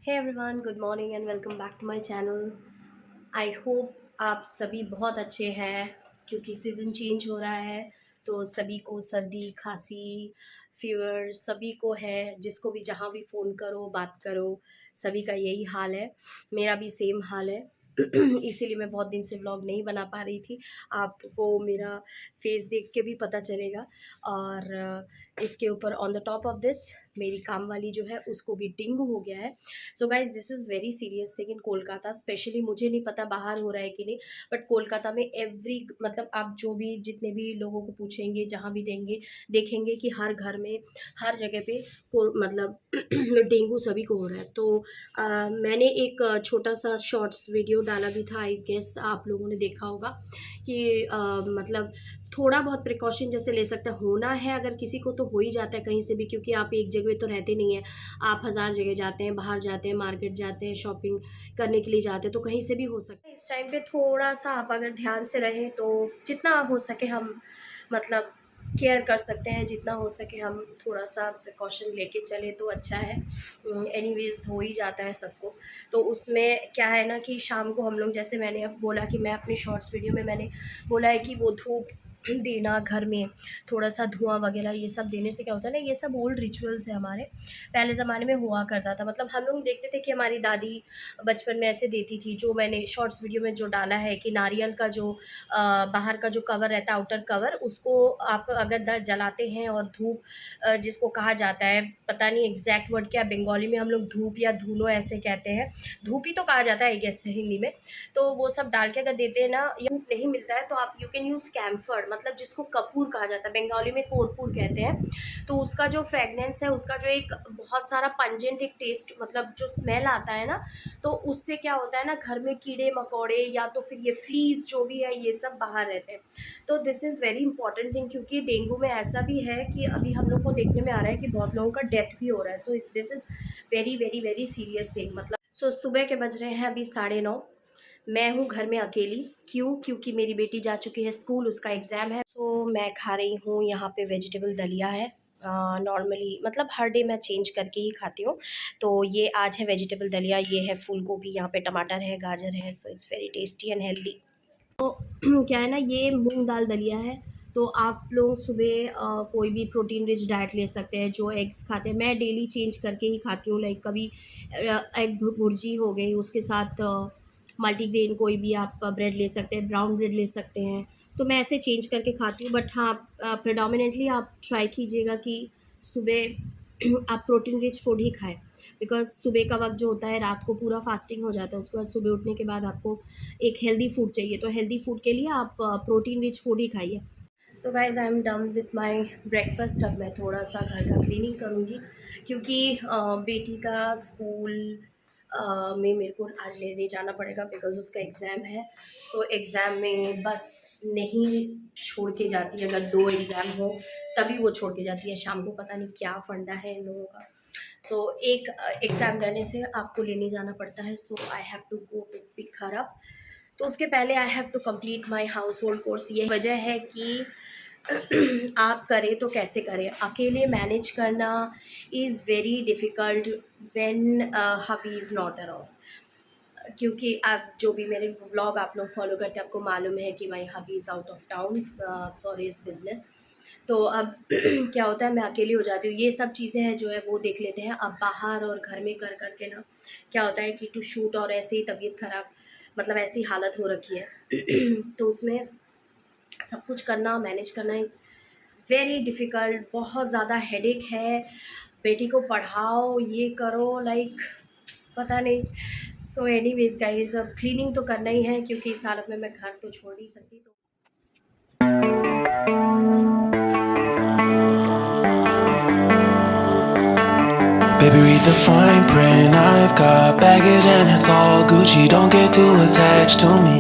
Hey everyone, good morning and welcome back to my channel. I hope आप सभी बहुत अच्छे हैं क्योंकि सीज़न चेंज हो रहा है तो सभी को सर्दी खांसी फीवर सभी को है। जिसको भी जहाँ भी फ़ोन करो बात करो सभी का यही हाल है। मेरा भी सेम हाल है। इसीलिए मैं बहुत दिन से व्लॉग नहीं बना पा रही थी। आपको मेरा फेस देख के भी पता चलेगा। और इसके ऊपर on the top of this मेरी काम वाली जो है उसको भी डेंगू हो गया है। So guys this is very serious thing in Kolkata specially. मुझे नहीं पता बाहर हो रहा है कि नहीं, बट कोलकाता में एवरी मतलब आप जो भी जितने भी लोगों को पूछेंगे जहाँ भी देंगे देखेंगे कि हर घर में हर जगह पे मतलब डेंगू सभी को हो रहा है। तो मैंने एक छोटा सा शॉर्ट्स वीडियो डाला भी था, आई गेस आप लोगों ने देखा होगा कि मतलब थोड़ा बहुत प्रिकॉशन जैसे ले सकते हैं। होना है अगर किसी को तो हो ही जाता है कहीं से भी, क्योंकि आप एक जगह तो रहते नहीं हैं, आप हज़ार जगह जाते हैं, बाहर जाते हैं, मार्केट जाते हैं, शॉपिंग करने के लिए जाते हैं, तो कहीं से भी हो सकता है। इस टाइम पे थोड़ा सा आप अगर ध्यान से रहें तो जितना हो सके हम मतलब केयर कर सकते हैं, जितना हो सके हम थोड़ा सा प्रिकॉशन लेके चले तो अच्छा है। एनीवेज हो ही जाता है सबको। तो उसमें क्या है ना कि शाम को हम लोग जैसे मैंने अब बोला कि मैं अपनी शॉर्ट्स वीडियो में मैंने बोला है कि वो धूप देना घर में, थोड़ा सा धुआं वगैरह ये सब देने से क्या होता है ना, ये सब ओल्ड रिचुअल्स है हमारे, पहले ज़माने में हुआ करता था। मतलब हम लोग देखते थे कि हमारी दादी बचपन में ऐसे देती थी। जो मैंने शॉर्ट्स वीडियो में जो डाला है कि नारियल का जो बाहर का जो कवर रहता है आउटर कवर, उसको आप अगर जलाते हैं और धूप जिसको कहा जाता है, पता नहीं एग्जैक्ट वर्ड क्या, बंगाली में हम लोग धूप या धूलो ऐसे कहते हैं, धूप ही तो कहा जाता है आई गेस हिंदी में। तो वो सब डाल के अगर देते हैं ना, या धूप नहीं मिलता है तो आप यू कैन यूज़ कैम्फर, मतलब जिसको कपूर कहा जाता है, बंगाली में कोरपूर कहते हैं। तो उसका जो फ्रेगनेंस है, उसका जो एक बहुत सारा पंजेंट एक टेस्ट मतलब जो स्मेल आता है ना, तो उससे क्या होता है ना, घर में कीड़े मकोड़े या तो फिर ये फ्लीज जो भी है ये सब बाहर रहते हैं। तो this is very important thing, क्योंकि डेंगू में ऐसा भी है कि अभी हम लोग को देखने में आ रहा है कि बहुत लोगों का डेथ भी हो रहा है। So this is very very very serious thing. मतलब सुबह के बज रहे हैं अभी 9:30। मैं हूँ घर में अकेली। क्यों? क्योंकि मेरी बेटी जा चुकी है स्कूल, उसका एग्ज़ाम है। तो मैं खा रही हूँ यहाँ पे वेजिटेबल दलिया है। नॉर्मली मतलब हर डे मैं चेंज करके ही खाती हूँ। तो ये आज है वेजिटेबल दलिया, ये है फूल गोभी, यहाँ पे टमाटर है, गाजर है। So it's very tasty and healthy. तो क्या है ना, ये मूंग दाल दलिया है। तो आप लोग सुबह कोई भी प्रोटीन रिच डाइट ले सकते हैं। जो एग्स खाते हैं, मैं डेली चेंज करके ही खाती हूँ। लाइक कभी एग भुर्जी हो गई, उसके साथ मल्टीग्रेन कोई भी आप ब्रेड ले सकते हैं, ब्राउन ब्रेड ले सकते हैं। तो मैं ऐसे चेंज करके खाती हूँ। बट हाँ, प्रेडोमिनेटली आप ट्राई कीजिएगा कि सुबह आप प्रोटीन रिच फूड ही खाएँ। बिकॉज़ सुबह का वक्त जो होता है, रात को पूरा फास्टिंग हो जाता है, उसके बाद सुबह उठने के बाद आपको एक हेल्दी फूड चाहिए। तो हेल्दी फूड के लिए आप प्रोटीन रिच फूड ही खाइए। So guys, I am done with my breakfast. अब मैं थोड़ा सा घर का क्लीनिंग करूँगी क्योंकि बेटी का स्कूल में मेरे को आज लेने जाना पड़ेगा बिकॉज़ उसका एग्ज़ाम है। सो एग्ज़ाम में बस नहीं छोड़ के जाती है, अगर 2 एग्ज़ाम हो तभी वो छोड़ के जाती है। शाम को पता नहीं क्या फंडा है इन लोगों का। सो एक एग्ज़ाम रहने से आपको लेने जाना पड़ता है। So I have to go to pick her up. तो उसके पहले I have to complete my household course. ये वजह है कि आप करें तो कैसे करें, अकेले मैनेज करना is very difficult when hubby is not around. क्योंकि आप जो भी मेरे व्लॉग आप लोग फॉलो करते हैं, आपको मालूम है कि my hubby is out of town for his business. तो अब क्या होता है, मैं अकेली हो जाती हूँ। ये सब चीज़ें हैं जो है वो देख लेते हैं। अब बाहर और घर में कर करके ना क्या होता है कि टू शूट और ऐसे ही तबीयत ख़राब, मतलब ऐसी हालत हो रखी है। तो उसमें सब कुछ करना, मैनेज करना इज़ वेरी डिफ़िकल्ट। बहुत ज़्यादा हेडेक है। बेटी को पढ़ाओ, ये करो, लाइक पता नहीं। सो एनीवेज गाइस, अब क्लीनिंग तो करना ही है क्योंकि इस हालत में मैं घर तो छोड़ नहीं सकती। तो Baby, read the fine print. I've got baggage and it's all Gucci. Don't get too attached to me.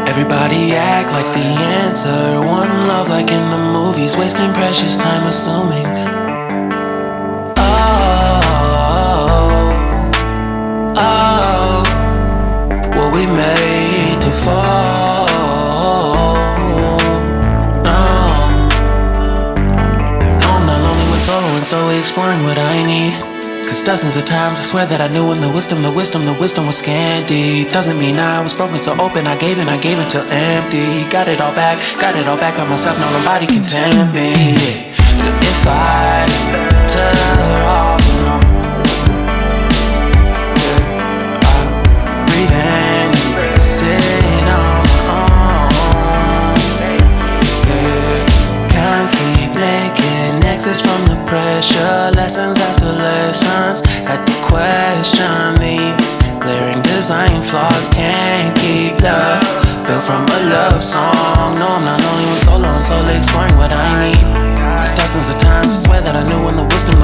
Everybody act like the answer. One love like in the movies. Wasting precious time assuming. Oh, oh, were we made to fall? No, no, I'm not lonely when solo and solely exploring what I need. 'Cause dozens of times I swear that I knew, and the wisdom was scanty. Doesn't mean I was broken, so open. I gave it till empty. Got it all back by myself. Now nobody can tempt me. Yeah. If I better off alone, yeah, I breathe in, embrace it on my own. Yeah. Can't keep making exits from the pressure. Lessons after lessons. Had to question these glaring design flaws. Can't keep love built from a love song. No, I'm not lonely when solo exploring what I need. 'Cause dozens of times I swear that I knew, and the wisdom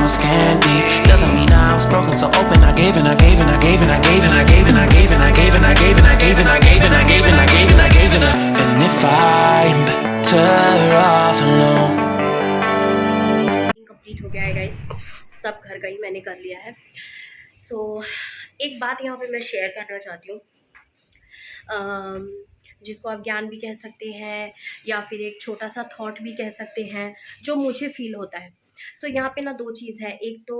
was scanty. Doesn't mean I was broken, so open. I gave and I gave and I gave and I gave and I gave and I gave and I gave and I gave and I gave and I gave and I gave and I gave and I gave and I. And if I'm better off alone. Complete हो गया है guys, सब घर का ही मैंने कर लिया है। सो एक बात यहाँ पे मैं शेयर करना चाहती हूँ, जिसको आप ज्ञान भी कह सकते हैं या फिर एक छोटा सा थॉट भी कह सकते हैं, जो मुझे फील होता है। सो यहाँ पे ना दो चीज़ है। एक तो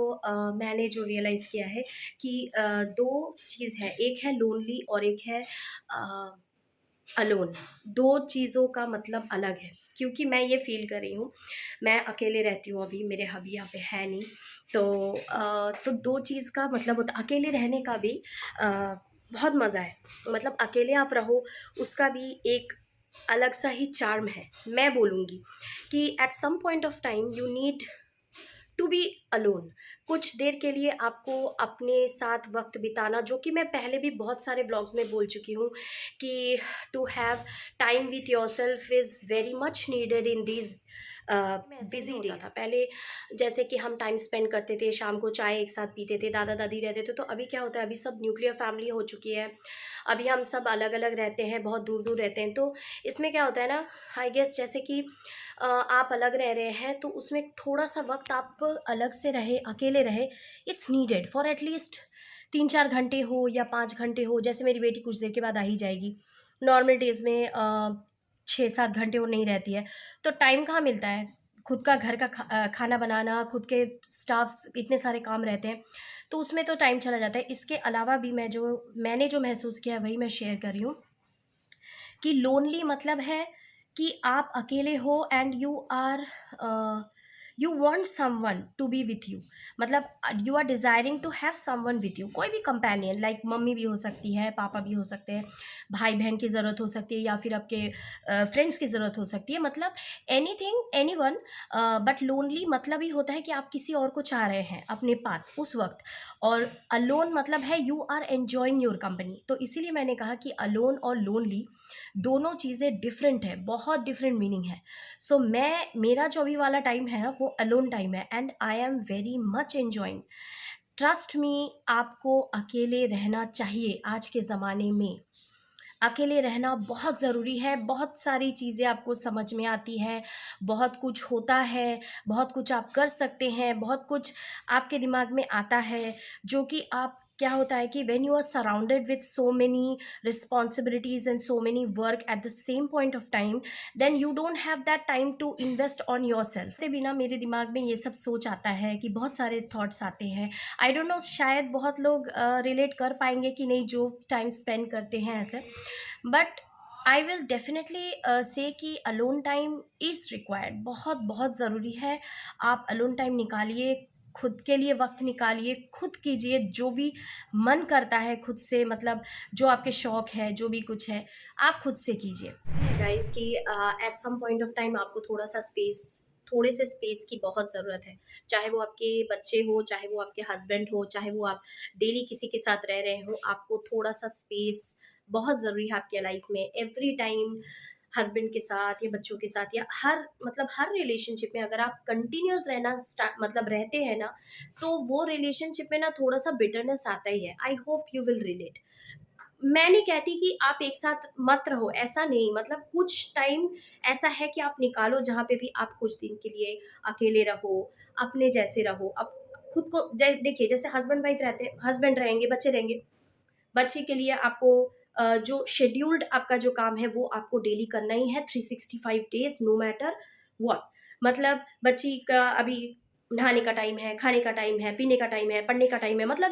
मैंने जो रियलाइज़ किया है कि दो चीज़ है, एक है लोनली और एक है अलोन। दो चीज़ों का मतलब अलग है, क्योंकि मैं ये फ़ील कर रही हूँ, मैं अकेले रहती हूँ अभी, मेरे हबी यहाँ पे है नहीं। तो दो चीज़ का मतलब होता, अकेले रहने का भी बहुत मज़ा है। मतलब अकेले आप रहो, उसका भी एक अलग सा ही चार्म है। मैं बोलूँगी कि at some point of time you need to be alone. कुछ देर के लिए आपको अपने साथ वक्त बिताना, जो कि मैं पहले भी बहुत सारे ब्लॉग्स में बोल चुकी हूँ कि to have time with yourself is very much needed in these busy होता था पहले। जैसे कि हम टाइम स्पेंड करते थे, शाम को चाय एक साथ पीते थे, दादा दादी रहते थे। तो अभी क्या होता है, अभी सब न्यूक्लियर फैमिली हो चुकी है, अभी हम सब अलग अलग रहते हैं, बहुत दूर दूर रहते हैं। तो इसमें क्या होता है ना, आई गेस जैसे कि आप अलग रह रहे हैं, तो उसमें थोड़ा सा वक्त आप अलग से रहे, अकेले रहे, इट्स नीडेड फॉर एटलीस्ट 3-4 घंटे हो या 5 घंटे हो। जैसे मेरी बेटी कुछ देर के बाद आ ही जाएगी, नॉर्मल डेज़ में 6-7 घंटे वो नहीं रहती है, तो टाइम कहाँ मिलता है। खुद का घर का खाना बनाना, खुद के स्टाफ्स, इतने सारे काम रहते हैं, तो उसमें तो टाइम चला जाता है। इसके अलावा भी मैंने जो महसूस किया वही मैं शेयर कर रही हूँ कि लोनली मतलब है कि आप अकेले हो and you want someone to be with you. मतलब you are desiring to have someone with you, कोई भी कंपेनियन, लाइक मम्मी भी हो सकती है, पापा भी हो सकते हैं, भाई बहन की ज़रूरत हो सकती है, या फिर आपके फ्रेंड्स की ज़रूरत हो सकती है। मतलब एनीथिंग, एनीवन। बट लोनली मतलब ही होता है कि आप किसी और को चाह रहे हैं अपने पास उस वक्त। और अलोन मतलब है you are enjoying your company. तो इसीलिए मैंने कहा कि अलोन और लोनली दोनों चीज़ें डिफरेंट है, बहुत डिफरेंट मीनिंग है। सो मेरा जो अभी वाला टाइम है ना, वो अलोन टाइम है and I am very much enjoying. Trust me, आपको अकेले रहना चाहिए। आज के ज़माने में अकेले रहना बहुत ज़रूरी है। बहुत सारी चीज़ें आपको समझ में आती हैं, बहुत कुछ होता है, बहुत कुछ आप कर सकते हैं, बहुत कुछ आपके दिमाग में आता है, जो कि आप, क्या होता है कि when you are surrounded with so many responsibilities and so many work at the same point of time, then you don't have that time to invest on yourself. के बिना मेरे दिमाग में ये सब सोच आता है कि बहुत सारे थॉट्स आते हैं। आई डोंट नो, शायद बहुत लोग रिलेट कर पाएंगे कि नहीं, जो टाइम स्पेंड करते हैं ऐसे। बट आई विल डेफिनेटली से कि अलोन टाइम इज़ रिक्वायर्ड, बहुत बहुत ज़रूरी है। आप अलोन टाइम निकालिए, खुद के लिए वक्त निकालिए, खुद कीजिए जो भी मन करता है खुद से। मतलब जो आपके शौक है, जो भी कुछ है, आप खुद से कीजिए। गाइस कि at some point of time आपको थोड़े से स्पेस की बहुत ज़रूरत है। चाहे वो आपके बच्चे हो, चाहे वो आपके हस्बैंड हो, चाहे वो आप डेली किसी के साथ रह रहे हो, आपको थोड़ा सा स्पेस बहुत ज़रूरी है आपके लाइफ में। एवरी टाइम हस्बैंड के साथ या बच्चों के साथ या हर रिलेशनशिप में अगर आप कंटिन्यूस रहना स्टार्ट मतलब रहते हैं ना, तो वो रिलेशनशिप में ना थोड़ा सा बिटरनेस आता ही है। I hope you will relate. मैं नहीं कहती कि आप एक साथ मत रहो, ऐसा नहीं। मतलब कुछ टाइम ऐसा है कि आप निकालो जहाँ पे भी आप कुछ दिन के लिए अकेले रहो, अपने जैसे रहो। अब खुद को देखिए, जैसे हस्बैंड वाइफ रहते हैं, हस्बैंड रहेंगे, बच्चे रहेंगे। बच्चे के लिए आपको जो शेड्यूल्ड आपका जो काम है वो आपको डेली करना ही है, 365 डेज, नो मैटर व्हाट। मतलब बच्ची का अभी नहाने का टाइम है, खाने का टाइम है, पीने का टाइम है, पढ़ने का टाइम है, मतलब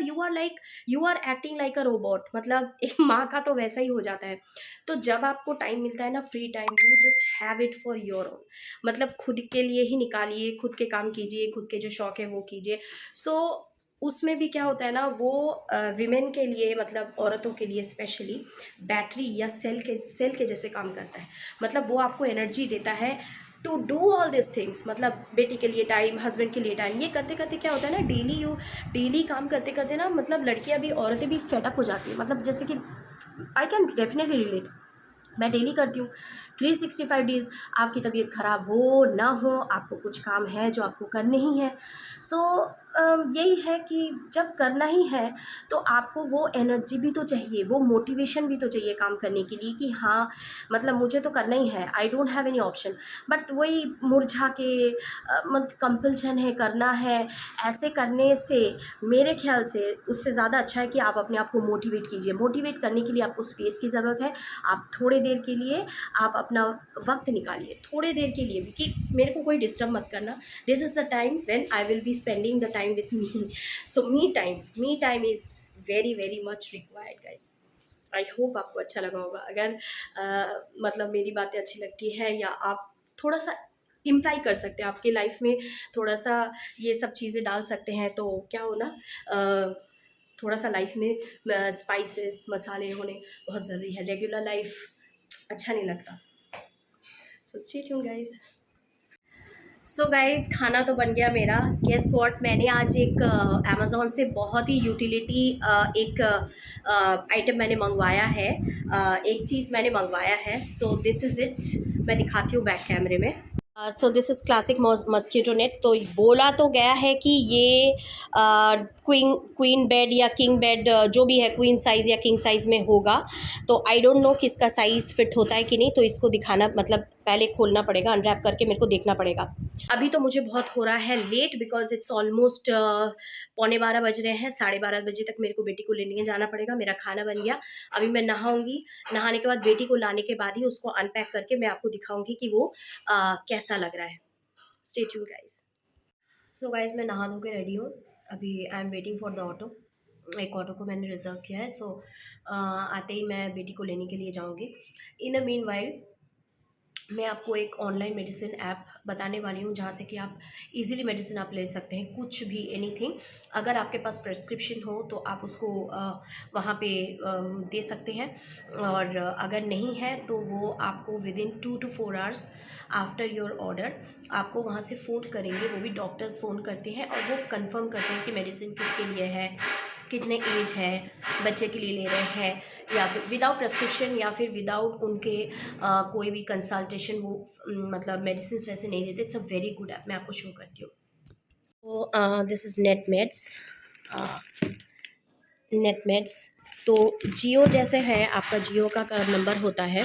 you are acting like a robot, मतलब एक माँ का तो वैसा ही हो जाता है। तो जब आपको टाइम मिलता है ना, free time, you just have it for your own, मतलब खुद के लिए ही निकालिए, खुद के काम कीजिए, खुद के जो शौक है वो कीजिए। सो उसमें भी क्या होता है ना, वो विमेन के लिए, मतलब औरतों के लिए स्पेशली बैटरी या सेल के जैसे काम करता है। मतलब वो आपको एनर्जी देता है to do all this things, मतलब बेटी के लिए टाइम, हस्बैंड के लिए टाइम, ये करते करते क्या होता है ना, डेली काम करते करते ना, मतलब लड़कियां भी, औरतें भी फेडअप हो जाती है। मतलब जैसे कि आई कैन डेफिनेटली रिलेट, मैं डेली करती हूँ 365 डेज। आपकी तबीयत ख़राब हो ना हो, आपको कुछ काम है जो आपको करने ही है। सो यही है कि जब करना ही है तो आपको वो एनर्जी भी तो चाहिए, वो मोटिवेशन भी तो चाहिए काम करने के लिए, कि हाँ मतलब मुझे तो करना ही है, I don't have any option. But वही मुरझा के मत कंपल्शन है, करना है, ऐसे करने से मेरे ख्याल से उससे ज़्यादा अच्छा है कि आप अपने आप को मोटिवेट कीजिए। मोटिवेट करने के लिए आपको स्पेस की ज़रूरत है। आप थोड़े देर के लिए आप अपना वक्त निकालिए, थोड़े देर के लिए भी, कि मेरे को कोई डिस्टर्ब मत करना, this is the time when I will be spending the time with me. So me time is very very much required guys. I hope आपको अच्छा लगा होगा। अगर मतलब मेरी बातें अच्छी लगती है, या आप थोड़ा सा इम्प्लाई कर सकते हैं आपके लाइफ में, थोड़ा सा ये सब चीज़ें डाल सकते हैं, तो क्या हो ना, थोड़ा सा लाइफ में स्पाइसेस मसाले होने बहुत ज़रूरी है। रेगुलर लाइफ अच्छा नहीं लगता। सो stay tuned guys. So guys, खाना तो बन गया मेरा। गेस व्हाट, मैंने आज एक अमेज़ोन से बहुत ही यूटिलिटी एक आइटम मैंने मंगवाया है। एक चीज़ मैंने मंगवाया है। सो दिस इज़ इट, मैं दिखाती हूँ बैक कैमरे में। So this is classic mosquito net. तो बोला तो गया है कि ये क्वीन बेड या किंग बेड, जो भी है, क्वीन साइज़ या किंग साइज़ में होगा। तो आई डोंट नो किसका साइज़ फिट होता है कि नहीं, तो इसको दिखाना, मतलब पहले खोलना पड़ेगा, अनरैप करके मेरे को देखना पड़ेगा। अभी तो मुझे बहुत हो रहा है लेट, बिकॉज इट्स ऑलमोस्ट 11:15 बज रहे हैं। 12:30 बजे तक मेरे को बेटी को लेने जाना पड़ेगा। मेरा खाना बन गया, अभी मैं नहाऊंगी। नहाने के बाद बेटी को लाने के बाद ही उसको अनपैक करके मैं आपको दिखाऊंगी कि वो कैसा लग रहा है। Stay tuned guys. So guys, मैं नहा धो के रेडी हूँ। अभी I am waiting for the auto. एक ऑटो को मैंने रिजर्व किया है। सो आते ही मैं बेटी को लेने के लिए जाऊँगी। इन द मीन वाइल मैं आपको एक ऑनलाइन मेडिसिन ऐप बताने वाली हूँ, जहाँ से कि आप इजीली मेडिसिन आप ले सकते हैं, कुछ भी, एनीथिंग। अगर आपके पास प्रेस्क्रिप्शन हो तो आप उसको वहाँ पे दे सकते हैं, और अगर नहीं है तो वो आपको with in 2 to 4 hours after your order आपको वहाँ से फ़ोन करेंगे। वो भी डॉक्टर्स फ़ोन करते हैं और वो कंफर्म करते हैं कि मेडिसिन किसके लिए है, कितने एज है, बच्चे के लिए ले रहे हैं, या फिर विदाउट प्रेस्क्रिप्शन, या फिर विदाउट उनके कोई भी कंसल्टेशन, वो मतलब मेडिसिन वैसे नहीं देते। It's a very good app, मैं आपको शो करती हूँ। तो दिस इज़ नेटमेड्स। तो जियो जैसे है, आपका जियो का नंबर होता है,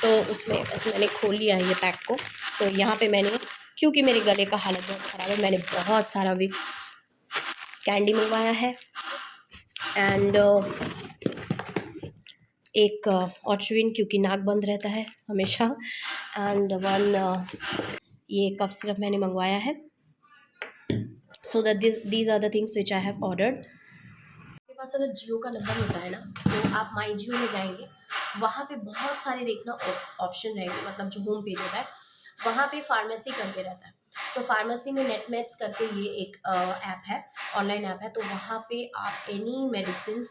तो उसमें बस मैंने खोल लिया है ये पैक को। तो यहाँ पे मैंने, क्योंकि मेरे गले का हालत बहुत ख़राब है, मैंने बहुत सारा विक्स कैंडी मंगवाया है, एंड एक ऑट्रिन, क्योंकि नाक बंद रहता है हमेशा, एंड वन ये कफ सिरप मैंने मंगवाया है। So that these are the things which I have ordered. आपके पास अगर जियो का नंबर होता है ना, तो आप माई जियो में जाएंगे, वहाँ पे बहुत सारे देखना ऑप्शन रहेंगे, मतलब जो होम पेज होता है वहाँ पे फार्मेसी करके रहता है। तो फार्मेसी में नेटमेड्स करके ये एक ऐप है, ऑनलाइन ऐप है। तो वहाँ पे आप एनी मेडिसिन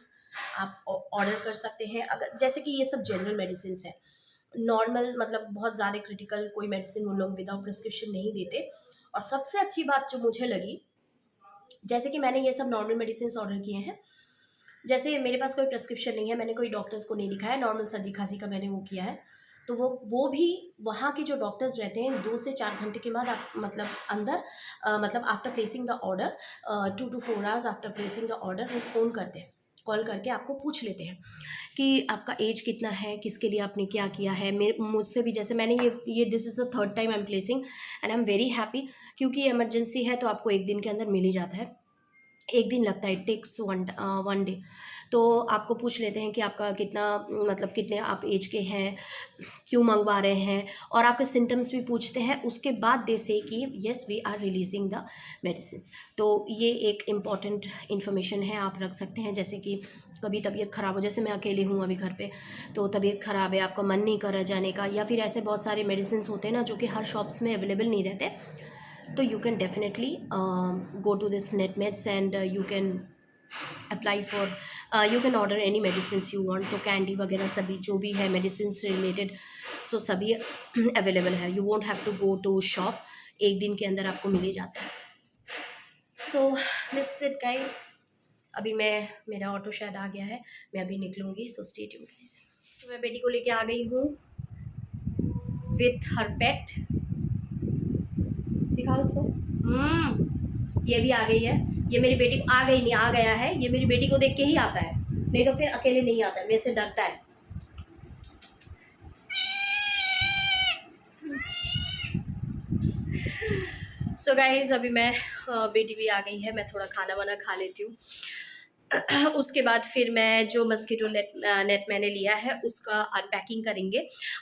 आप ऑर्डर कर सकते हैं। अगर जैसे कि ये सब जनरल मेडिसिन है, नॉर्मल, मतलब बहुत ज़्यादा क्रिटिकल कोई मेडिसिन वो लोग विदाउट प्रिस्क्रिप्शन नहीं देते। और सबसे अच्छी बात जो मुझे लगी, जैसे कि मैंने ये सब नॉर्मल मेडिसिन ऑर्डर किए हैं, जैसे मेरे पास कोई प्रिस्क्रिप्शन नहीं है, मैंने कोई डॉक्टर्स को नहीं दिखाया, नॉर्मल सर्दी खांसी का मैंने वो किया है। तो वो भी वहाँ के जो डॉक्टर्स रहते हैं, 2 से 4 घंटे के बाद आप, मतलब अंदर मतलब after placing the order, 2 to 4 hours after placing the order, वो फ़ोन करते हैं, कॉल करके आपको पूछ लेते हैं कि आपका एज कितना है, किसके लिए आपने क्या किया है। मेरे मुझसे भी, जैसे मैंने ये this is the third time I am placing, and I am very happy, क्योंकि इमरजेंसी है तो आपको एक दिन के अंदर मिल ही जाता है। 1 दिन लगता है, इट टेक्स 1 डे। तो आपको पूछ लेते हैं कि आपका कितना, मतलब कितने आप एज के हैं, क्यों मंगवा रहे हैं, और आपके सिम्टम्स भी पूछते हैं। उसके बाद दे से कि yes we are releasing the medicines. तो ये एक इम्पॉर्टेंट इन्फॉर्मेशन है, आप रख सकते हैं। जैसे कि कभी तबीयत ख़राब हो, जैसे मैं अकेले हूँ अभी घर पे, तो तबीयत ख़राब है, आपका मन नहीं कर रहा जाने का, या फिर ऐसे बहुत सारे मेडिसिन्स होते हैं ना जो कि हर शॉप्स में अवेलेबल नहीं रहते, तो you can definitely go to this netmeds and you can apply for you can order any medicines you want। तो कैंडी वगैरह सभी जो भी है मेडिसिन से रिलेटेड, सो सभी अवेलेबल है। You won't have to go to shop, 1 दिन के अंदर आपको मिल ही जाता है। So this it guys. अभी मेरा ऑटो शायद आ गया है, मैं अभी निकलूँगी, सो स्टे ट्यून्ड गाइस। तो मैं बेटी को लेके आ गई हूँ विथ हर पेट। दिखाओ उसको। ये भी आ गई है। ये मेरी बेटी को आ गई नहीं, आ गया है, ये मेरी बेटी को देख के ही आता है, नहीं तो फिर अकेले नहीं आता है, मेरे से डरता है। सो गाइज अभी मैं बेटी भी आ गई है, मैं थोड़ा खाना वाना खा लेती हूँ। उसके बाद फिर मैं जो मस्कीटो नेट मैंने लिया है उसका अनपैकिंग करेंगे।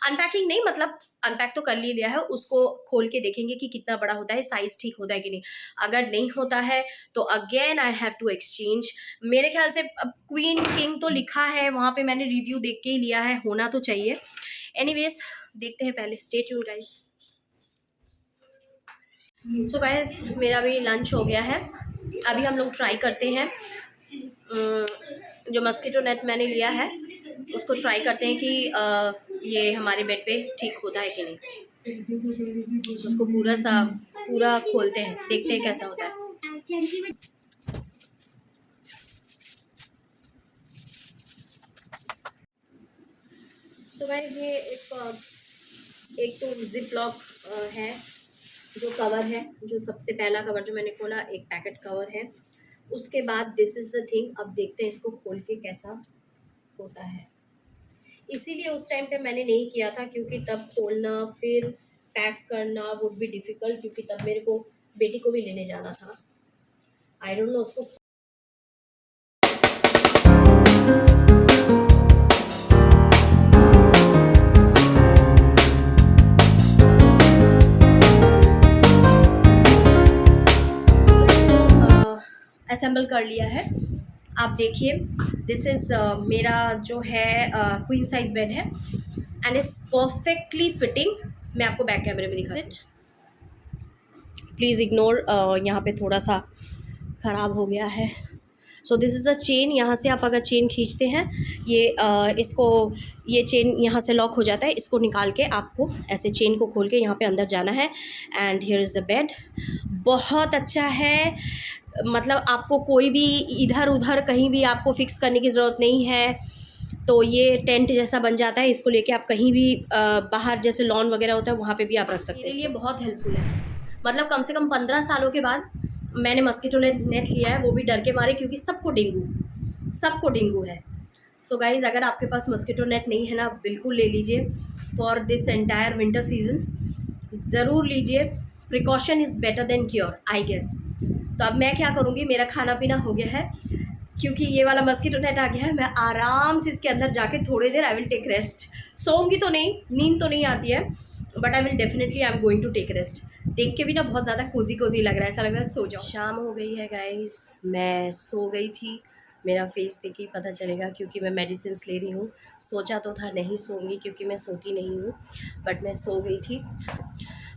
अनपैकिंग नहीं, मतलब अनपैक तो कर ही लिया है, उसको खोल के देखेंगे कि कितना बड़ा होता है, साइज़ ठीक होता है कि नहीं। अगर नहीं होता है तो again I have to exchange. मेरे ख्याल से अब क्वीन किंग तो लिखा है वहाँ पे, मैंने रिव्यू देख के ही लिया है, होना तो चाहिए। एनीवेज देखते हैं, पहले stay tuned guys. So guys मेरा भी लंच हो गया है, अभी हम लोग ट्राई करते हैं जो मस्कीटो नेट मैंने लिया है उसको ट्राई करते हैं कि ये हमारे बेड पे ठीक होता है कि नहीं। तो उसको पूरा खोलते हैं, देखते हैं कैसा होता है। सो गाइस ये एक तो जिप लॉक है, जो कवर है, जो सबसे पहला कवर जो मैंने खोला, एक पैकेट कवर है। उसके बाद दिस इज़ द थिंग, अब देखते हैं इसको खोल के कैसा होता है। इसीलिए उस टाइम पे मैंने नहीं किया था, क्योंकि तब खोलना फिर पैक करना वुड बी डिफ़िकल्ट, क्योंकि तब मेरे को बेटी को भी लेने जाना था। आई डोंट नो उसको। असेंबल कर लिया है, आप देखिए। दिस इज़ मेरा जो है क्वीन साइज बेड है एंड इट्स परफेक्टली फिटिंग। मैं आपको बैक कैमरे में दिखा इट, प्लीज़ इग्नोर, यहाँ पे थोड़ा सा ख़राब हो गया है। So this is the chain. यहाँ से आप अगर चेन खींचते हैं, ये चेन यहाँ से लॉक हो जाता है, इसको निकाल के आपको ऐसे चेन को खोल के यहाँ पे अंदर जाना है and here is the bed. बहुत अच्छा है, मतलब आपको कोई भी इधर उधर कहीं भी आपको फिक्स करने की ज़रूरत नहीं है। तो ये टेंट जैसा बन जाता है, इसको लेके आप कहीं भी बाहर जैसे लॉन वगैरह होता है वहाँ पे भी आप रख सकते हैं। मेरे लिए बहुत हेल्पफुल है, मतलब कम से कम 15 सालों के बाद मैंने मस्कीटो नेट लिया है, वो भी डर के मारे, क्योंकि सबको डेंगू है। सो गाइज़ अगर आपके पास मस्कीटो नेट नहीं है ना, बिल्कुल ले लीजिए for this entire winter season, ज़रूर लीजिए। Precaution is better than cure I guess. तो अब मैं क्या करूँगी, मेरा खाना पीना हो गया है, क्योंकि ये वाला मस्कीटो नेट आ गया है, मैं आराम से इसके अंदर जाके थोड़ी देर आई विल टेक रेस्ट। सोऊंगी तो नहीं, नींद तो नहीं आती है, but I will definitely I am going to take rest. देख के भी ना बहुत ज़्यादा कोजी लग रहा है, ऐसा लग रहा है सो जाओ। शाम हो गई है गाइस, मैं सो गई थी। मेरा फेस देख के पता चलेगा, क्योंकि मैं मेडिसिन्स ले रही हूँ। सोचा तो था नहीं सोऊंगी, क्योंकि मैं सोती नहीं हूँ, बट मैं सो गई थी।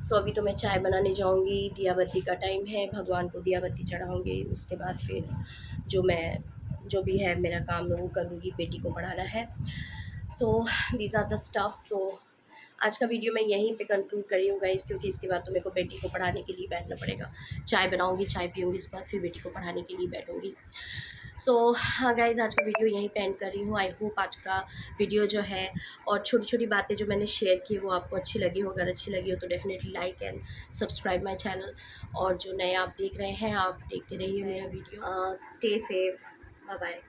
सो अभी तो मैं चाय बनाने जाऊँगी, दिया बत्ती का टाइम है, भगवान को दिया बत्ती चढ़ाऊँगी। उसके बाद फिर जो भी है मेरा काम है वो करूँगी, बेटी को पढ़ाना है। So these are the stuff. So आज का वीडियो मैं यहीं पे कंक्लूड कर रही हूँ गाइज़, क्योंकि इसके बाद तो मेरे को बेटी को पढ़ाने के लिए बैठना पड़ेगा। चाय बनाऊँगी, चाय पीऊँगी, उसके बाद फिर बेटी को पढ़ाने के लिए बैठूँगी। सो हाँ गाइज़ आज का वीडियो यहीं पे एंड कर रही हूँ। आई होप आज का वीडियो जो है और छोटी छोटी बातें जो मैंने शेयर की वो आपको अच्छी लगी हो। अगर अच्छी लगी हो तो definitely like and subscribe my channel. और जो नए आप देख रहे हैं, आप देखते रहिए मेरा video. Stay safe, bye bye.